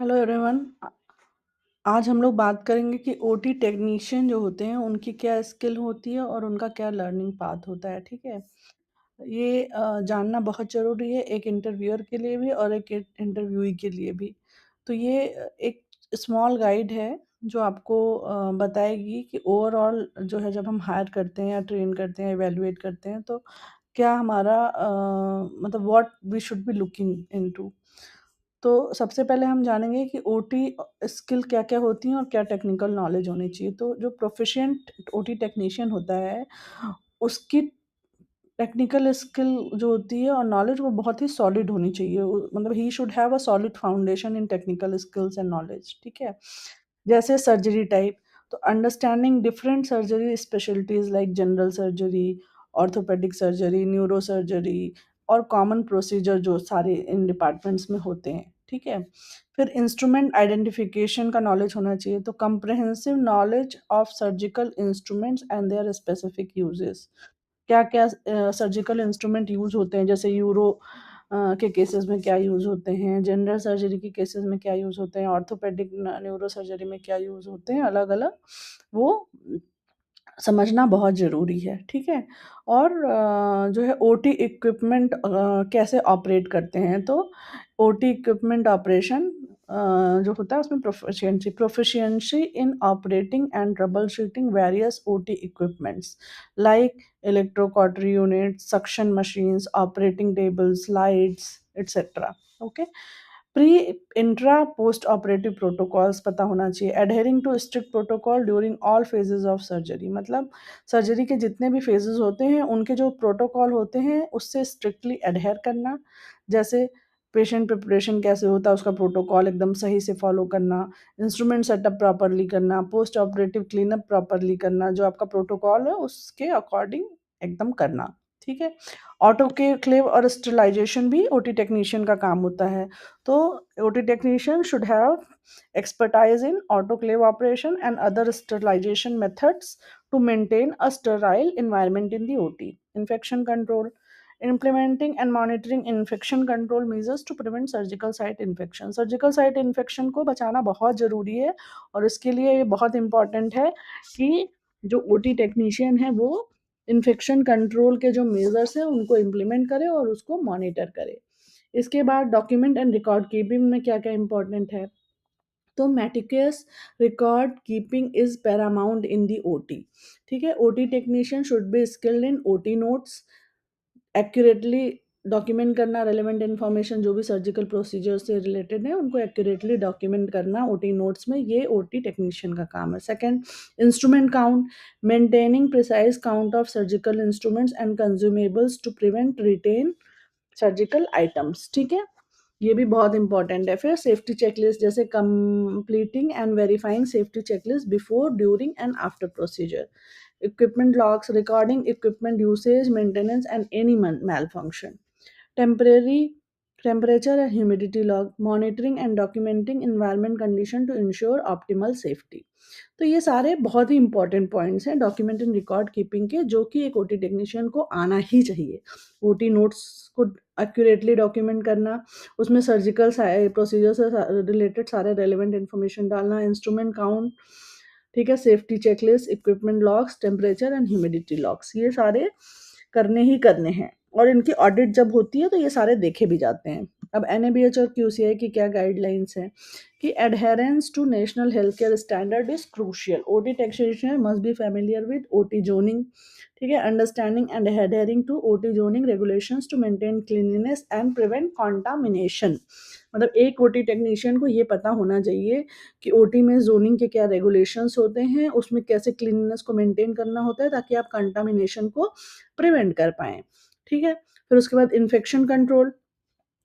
Hello everyone. आज हम लोग बात करेंगे कि ओटी टेक्नीशियन जो होते हैं उनकी क्या स्किल होती है और उनका क्या लर्निंग पाथ होता है। ठीक है, ये जानना बहुत ज़रूरी है, एक इंटरव्यूअर के लिए भी और एक इंटरव्यूई के लिए भी। तो ये एक स्मॉल गाइड है जो आपको बताएगी कि ओवरऑल जो है जब हम हायर करते हैं या ट्रेन करते हैं, इवैल्यूएट करते हैं तो क्या हमारा मतलब what we should be looking into. तो सबसे पहले हम जानेंगे कि ओटी स्किल क्या-क्या होती हैं और क्या टेक्निकल नॉलेज होनी चाहिए। तो जो प्रोफिशिएंट ओटी टेक्नीशियन होता है, उसकी टेक्निकल स्किल जो होती है और नॉलेज वो बहुत ही सॉलिड होनी चाहिए। मतलब he should have a solid foundation in technical skills and knowledge. ठीक है? जैसे सर्जरी टाइप, तो understanding different surgery specialities like general surgery, orthopaedic surgery, neuro surgery और कॉमन प्रोसीजर जो सारे इन डिपार्टमेंट्स में होते हैं। ठीक है? फिर इंस्ट्रूमेंट आइडेंटिफिकेशन का नॉलेज होना चाहिए, तो comprehensive knowledge of surgical instruments and there specific uses. क्या-क्या सर्जिकल इंस्ट्रूमेंट यूज़ होते हैं, जैसे यूरो के केसेस में क्या यूज़ होते हैं, जनरल सर्जरी के केसेस में क्या यूज़ होते हैं, ऑर्थोपेडिक न्यूरो सर्जरी में क्या यूज़ होते हैं, अलग-अलग वो समझना बहुत ज़रूरी है। ठीक है? और जो है ओटी इक्विपमेंट कैसे ऑपरेट करते हैं, तो ओटी इक्विपमेंट ऑपरेशन जो होता है उसमें proficiency in operating and trouble shooting various OT equipments like electrocautery unit, suction machines, operating tables, lights etcetera. Okay? Pre intra post operative protocols पता होना चाहिए। Adhering to strict protocol during all phases of surgery, मतलब surgery के जितने भी phases होते हैं उनके जो प्रोटोकॉल होते हैं उससे स्ट्रिक्टली एडहेर करना। जैसे पेशेंट प्रिपरेशन कैसे होता है उसका प्रोटोकॉल एकदम सही से फॉलो करना, इंस्ट्रूमेंट सेटअप प्रॉपरली करना, पोस्ट ऑपरेटिव क्लीनअप प्रॉपरली करना, जो आपका प्रोटोकॉल है उसके अकॉर्डिंग एकदम करना। ठीक है? ऑटोक्लेव और स्टरलाइजेशन भी ओटी टेक्नीशियन का काम होता है। तो OT technician should have expertise in autoclave operation and other sterilization methods to maintain a sterile environment in the OT. Infection control, implementing and monitoring infection control measures to prevent surgical site infection. Surgical site infection को बचाना बहुत ज़रूरी है और इसके लिए ये बहुत इम्पॉर्टेंट है कि जो ओटी टेक्नीशियन है वो इन्फेक्शन कंट्रोल के जो मेजर्स हैं उनको इम्प्लीमेंट करे और उसको मॉनिटर करे। इसके बाद डॉक्यूमेंट एंड रिकॉर्ड कीपिंग में क्या-क्या इम्पोर्टेंट है, तो meticulous record keeping is paramount in the OT. ठीक है? OT technician should be skilled in OT notes, accurately document करना रेलेवेंट इन्फॉर्मेशन जो भी सर्जिकल प्रोसीजर से रिलेटेड है उनको एक्यूरेटली डॉक्यूमेंट करना ओटी नोट्स में, ये ओटी टेक्नीशियन का काम है। Second, instrument count, maintaining precise count of surgical instruments and consumables to prevent retain surgical items. ठीक है? ये भी बहुत इंपॉर्टेंट है। फिर सेफ्टी चेकलिस्ट, जैसे completing and verifying safety checklist before, during and after procedure. Equipment logs, recording equipment usage, maintenance and any malfunction. Temporary temperature and humidity log, monitoring and documenting environment condition to ensure optimal safety. तो ये सारे बहुत ही important points हैं document and record keeping के, जो कि एक OT technician को आना ही चाहिए। ओटी नोट्स को एक्यूरेटली डॉक्यूमेंट करना, उसमें सर्जिकल प्रोसीजर से रिलेटेड सारे रेलेवेंट इन्फॉर्मेशन डालना, इंस्ट्रूमेंट काउंट, ठीक है, safety checklist, equipment logs, temperature and humidity logs, ये सारे करने ही करने हैं और इनकी ऑडिट जब होती है तो ये सारे देखे भी जाते हैं। अब एनएबीएच और क्यूसीआई की क्या गाइडलाइंस हैं कि adherence to national health care standard is crucial. OT technician must be familiar with OT zoning, ठीक है, understanding and adhering to OT zoning regulations to maintain cleanliness and prevent contamination. मतलब एक OT technician को ये पता होना चाहिए कि ओटी में जोनिंग के क्या रेगुलेशंस होते हैं, उसमें कैसे क्लीनलीनेस को मेंटेन करना होता है ताकि आप कंटामिनेशन को प्रिवेंट कर पाएँ। ठीक है? फिर उसके बाद infection control,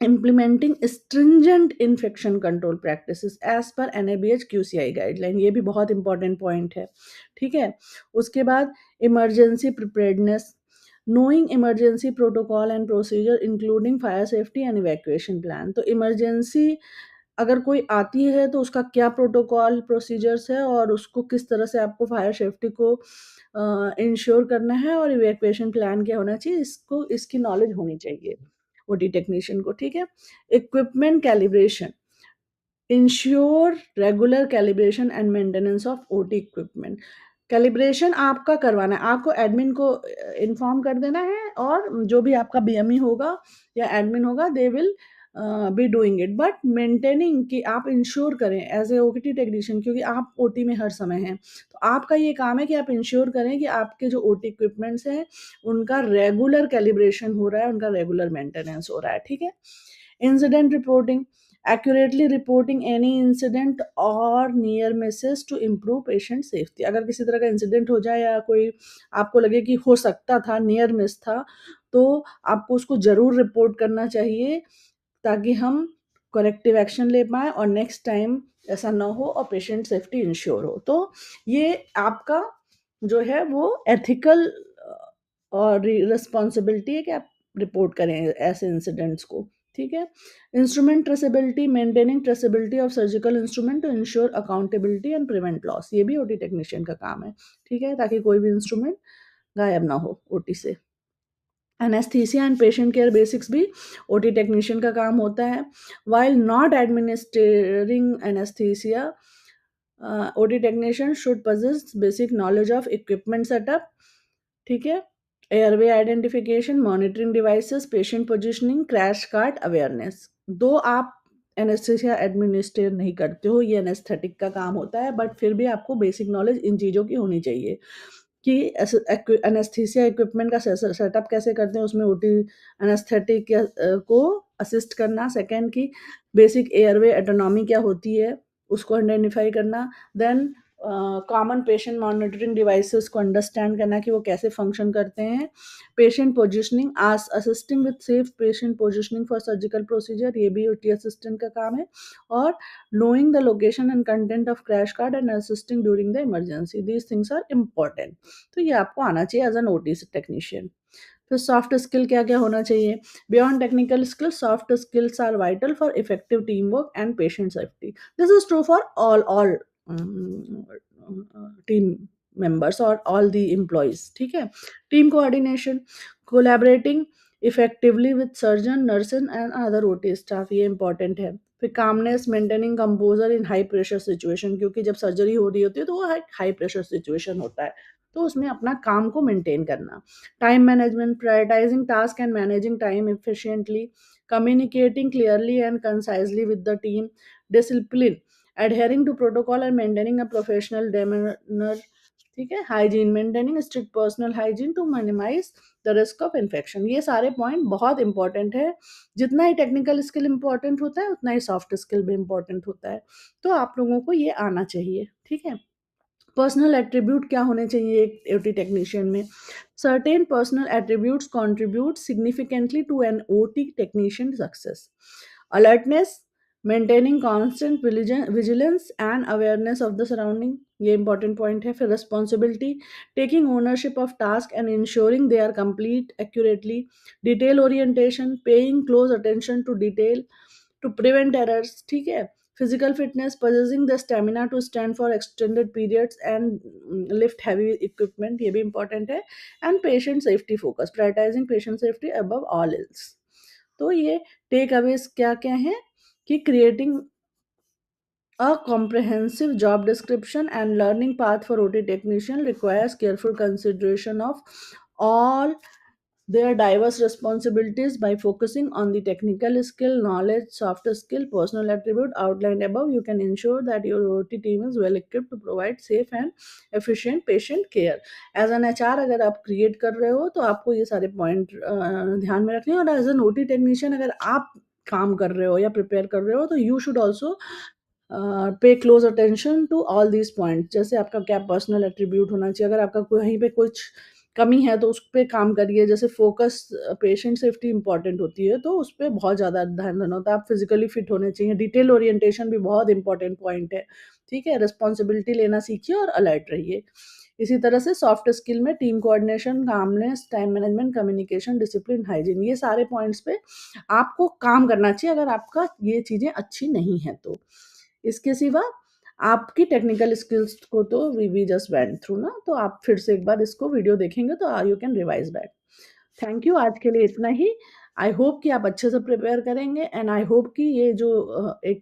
implementing stringent infection control practices as per NABH QCI guideline, ये भी बहुत इंपॉर्टेंट पॉइंट है। ठीक है? उसके बाद emergency preparedness, knowing emergency protocol and procedure including fire safety and evacuation plan. तो इमरजेंसी अगर कोई आती है तो उसका क्या प्रोटोकॉल प्रोसीजर्स है और उसको किस तरह से आपको फायर सेफ्टी को इंश्योर करना है और इवैक्यूएशन प्लान क्या होना चाहिए, इसको इसकी नॉलेज होनी चाहिए ओटी टेक्नीशियन को। ठीक है? Equipment calibration, ensure regular calibration and maintenance of OT equipment. Calibration आपका करवाना है, आपको एडमिन को इन्फॉर्म कर देना है, और जो भी आपका बीएमई होगा या एडमिन होगा, they will be doing it, but maintaining कि आप इंश्योर करें एज ए ओटी टेक्नीशियन, क्योंकि आप ओटी में हर समय हैं, तो आपका ये काम है कि आप इंश्योर करें कि आपके जो ओटी इक्विपमेंट्स हैं उनका रेगुलर कैलिब्रेशन हो रहा है, उनका रेगुलर मेंटेनेंस हो रहा है, ठीक है। Incident reporting, accurately reporting any incident or near misses to improve patient safety। अगर किसी तरह का इंसिडेंट हो जाए या कोई आपको लगे कि हो सकता था, नियर मिस था, तो आपको उसको ज़रूर रिपोर्ट करना चाहिए, ताकि हम करेक्टिव एक्शन ले पाएँ और नेक्स्ट टाइम ऐसा ना हो और पेशेंट सेफ्टी इंश्योर हो। तो ये आपका जो है वो एथिकल और रिस्पॉन्सिबिलिटी है कि आप रिपोर्ट करें ऐसे इंसिडेंट्स को, ठीक है। Instrument traceability, maintaining traceability of surgical instrument to ensure accountability and prevent loss. ये भी ओटी टेक्नीशियन का काम है, ठीक है, ताकि कोई भी इंस्ट्रूमेंट गायब ना हो ओटी से। Anaesthesia and patient care basics भी ओटी टेक्नीशियन का काम होता है। While not administrating anaesthesia, OT technician should possess basic knowledge of equipment setup, ठीक है, airway identification, monitoring devices, patient positioning, crash cart awareness. दो आप एनेस्थीसिया एडमिनिस्ट्रेट नहीं करते हो, ये एनेस्थेटिक का काम होता है, बट फिर भी आपको बेसिक नॉलेज इन चीज़ों की होनी चाहिए कि एनेस्थीसिया इक्विपमेंट का सेटअप कैसे करते हैं, उसमें ओटी एनेस्थेटिक को असिस्ट करना। सेकेंड की बेसिक एयरवे एटोनॉमी क्या होती है उसको आइडेंटिफाई करना। Then common patient monitoring devices को अंडरस्टैंड करना कि वो कैसे फंक्शन करते हैं। Patient positioning, assisting with safe patient positioning for surgical procedure, ये भी ओटी असिस्टेंट का काम है। और knowing the location and content of crash cart and assisting during the emergency, these things are important। तो ये आपको आना चाहिए एज एन ओटी टेक्नीशियन। फिर सॉफ्ट स्किल क्या क्या होना चाहिए। Beyond technical skill, soft skills are vital for effective team work and patient safety. This is true for all team members or all the employees, ठीक है। Team coordination, collaborating effectively with surgeon, nurses and other OT staff, ये important है। फिर calmness, maintaining composure in high pressure situation, क्योंकि जब surgery हो रही होती है तो वो हाई प्रेशर सिचुएशन होता है, तो उसमें अपना काम को मेंटेन करना। Time management, prioritising task and managing time efficiently, communicating clearly and concisely with the team, discipline, adhering to protocol and maintaining a professional demeanor, ठीक है। Hygiene, maintaining strict personal hygiene to minimise the risk of infection. ये सारे point बहुत important है। जितना ही technical skill important होता है उतना ही सॉफ्ट स्किल भी इंपॉर्टेंट होता है, तो आप लोगों को ये आना चाहिए, ठीक है। पर्सनल एट्रीब्यूट क्या होने चाहिए एक ओटी टेक्नीशियन में। Certain personal attributes contribute significantly to an OT technician success. Alertness, maintaining constant vigilance and awareness of the surrounding, ये इंपॉर्टेंट पॉइंट है। फिर responsibility, taking ownership of task and ensuring they are complete accurately. Detail orientation, paying close attention to detail to prevent errors, ठीक है। Physical fitness, possessing the stamina to stand for extended periods and lift heavy equipment, ये भी important है। And patient safety focus, prioritising patient safety above all else. तो ये take Awez क्या क्या हैं कि creating a comprehensive job description and learning path for OT technician requires careful consideration of all their diverse responsibilities. By focusing on the technical skill, knowledge, soft skill, personal attribute outlined above, you can ensure that your OT team is well equipped to provide safe and efficient patient care। As an HR अगर आप create कर रहे हो तो आपको ये सारे point ध्यान में रखने हैं, और as an OT technician अगर आप काम कर रहे हो या प्रिपेयर कर रहे हो तो you should also pay close attention to all these point. जैसे आपका क्या पर्सनल एट्रीब्यूट होना चाहिए, अगर आपका कहीं पे कुछ कमी है तो उस पर काम करिए। जैसे फोकस, पेशेंट सेफ्टी इंपॉर्टेंट होती है तो उस पर बहुत ज़्यादा ध्यान देना होता है। आप फिजिकली फिट होने चाहिए। डिटेल ओरिएंटेशन भी बहुत इंपॉर्टेंट पॉइंट है, ठीक है। रिस्पॉन्सिबिलिटी लेना सीखिए और अलर्ट रहिए। इसी तरह से सॉफ्ट स्किल में team coordination, calmness, time management, communication, discipline, hygiene, ये सारे पॉइंट्स पे आपको काम करना चाहिए अगर आपका ये चीज़ें अच्छी नहीं है तो। इसके सिवा आपकी टेक्निकल स्किल्स को तो वी जस्ट वेंट थ्रू ना, तो आप फिर से एक बार इसको वीडियो देखेंगे तो you can revise back. Thank you, आज के लिए इतना ही। आई होप कि आप अच्छे से प्रिपेयर करेंगे, एंड आई होप कि ये जो एक